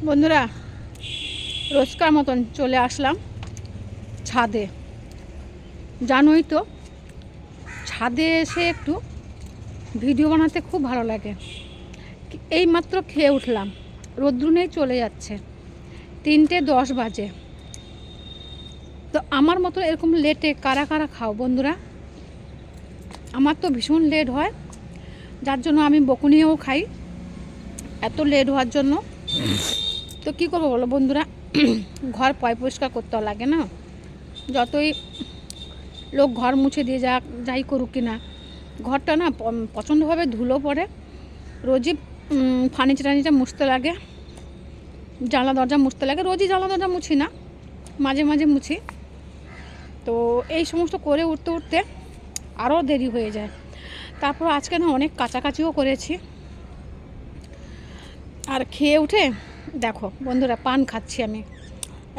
বন্ধুরা, রোজকার মতন চলে আসলাম ছাদে। জানোই তো, ছাদে এসে একটু ভিডিও বানাতে খুব ভালো লাগে। এই মাত্র খেয়ে উঠলাম, রোদ্রু নেই, চলে যাচ্ছে 3:10 বাজে। তো আমার মতো এরকম লেটে কারা কারা খাও বন্ধুরা? আমার তো ভীষণ লেট হয়, যার জন্য আমি বকুনিও খাই এত লেট হওয়ার জন্য। তো কী করবো বলো বন্ধুরা, ঘর পরিষ্কার করতে লাগে না? যতই লোক ঘর মুছে দিয়ে যাই করুক কিনা, ঘরটা না প্রচণ্ডভাবে ধুলো পড়ে। রোজই ফার্নিচার মুছতে লাগে, জানলা দরজা মুছতে লাগে। রোজই জানলা দরজা মুছি না, মাঝে মাঝে মুছি। তো এই সমস্ত করে উঠতে উঠতে আরও দেরি হয়ে যায়। তারপর আজকে না অনেক কাচাকাচিও করেছি। আর খেয়ে উঠে দেখো বন্ধুরা, পান খাচ্ছি আমি।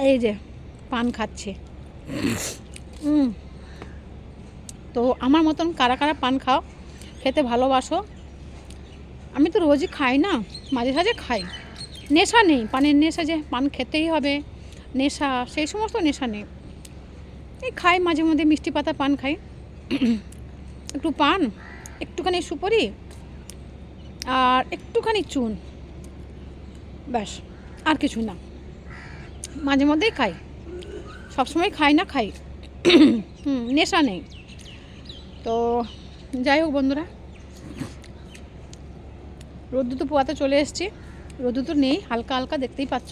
এই যে পান খাচ্ছি। তো আমার মতন কারা কারা পান খাও, খেতে ভালোবাসো? আমি তো রোজই খাই না, মাঝে সাঝে খাই। নেশা নেই, পানের নেশা যে পান খেতেই হবে নেশা, সেই সমস্ত নেশা নেই। এই খাই মাঝে মধ্যে মিষ্টি পাতা পান খাই, একটু পান, একটুখানি সুপারি আর একটুখানি চুন, ব্যাস, আর কিছু না। মাঝে মধ্যেই খাই, সবসময় খাই না, খাই। নেশা নেই। তো যাই হোক বন্ধুরা, রোদ্দুর তো পোয়াতে চলে এসেছি। রোদ্দুর তো নেই, হালকা হালকা দেখতেই পাচ্ছ।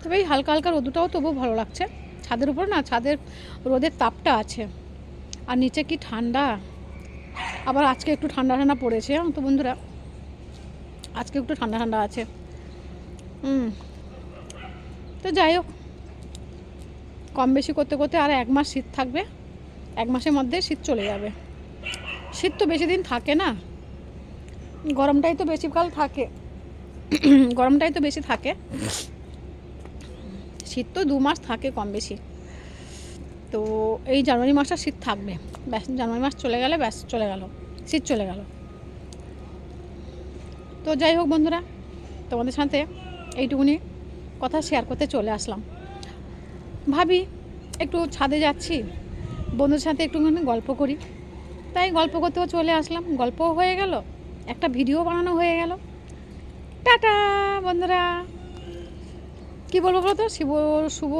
তবে এই হালকা হালকা রোদ্দুটাও তবুও ভালো লাগছে। ছাদের উপর না, ছাদের রোদের তাপটা আছে, আর নিচে কি ঠান্ডা। আবার আজকে একটু ঠান্ডা ঠান্ডা পড়েছে তো বন্ধুরা, আজকে একটু ঠান্ডা ঠান্ডা আছে। তো যাই হোক, কম বেশি করতে করতে আর 1 মাস শীত থাকবে। 1 মাসের মধ্যে শীত চলে যাবে। শীত তো বেশি দিন থাকে না, গরমটাই তো বেশিকাল থাকে। গরমটাই তো বেশি থাকে, শীত তো 2 মাস থাকে কম বেশি। তো এই জানুয়ারি মাসটা শীত থাকবে, ব্যাস। জানুয়ারি মাস চলে গেলে ব্যাস, চলে গেল, শীত চলে গেল। তো যাই হোক বন্ধুরা, তোমাদের সাথে এইটুকুনি কথা শেয়ার করতে চলে আসলাম। ভাবি একটু ছাদে যাচ্ছি, বন্ধুর সাথে একটুখানি গল্প করি, তাই গল্প করতেও চলে আসলাম। গল্পও হয়ে গেল, একটা ভিডিও বানানো হয়ে গেল। টাটা বন্ধুরা। কী বলবো বলো তো, শুভ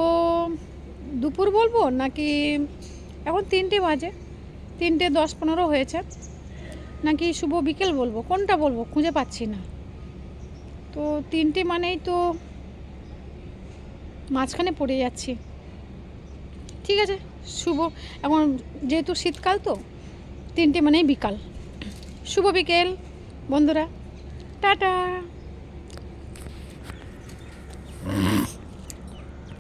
দুপুর বলবো নাকি, এখন 3টে বাজে, 3:10-15 হয়েছে, নাকি শুভ বিকেল বলবো, কোনটা বলবো খুঁজে পাচ্ছি না। তো 3টে মানেই তো মাঝখানে পড়ে যাচ্ছি। ঠিক আছে, শুভ, এখন যেহেতু শীতকাল তো 3টে মানেই বিকাল। শুভ বিকেল বন্ধুরা, টাটা।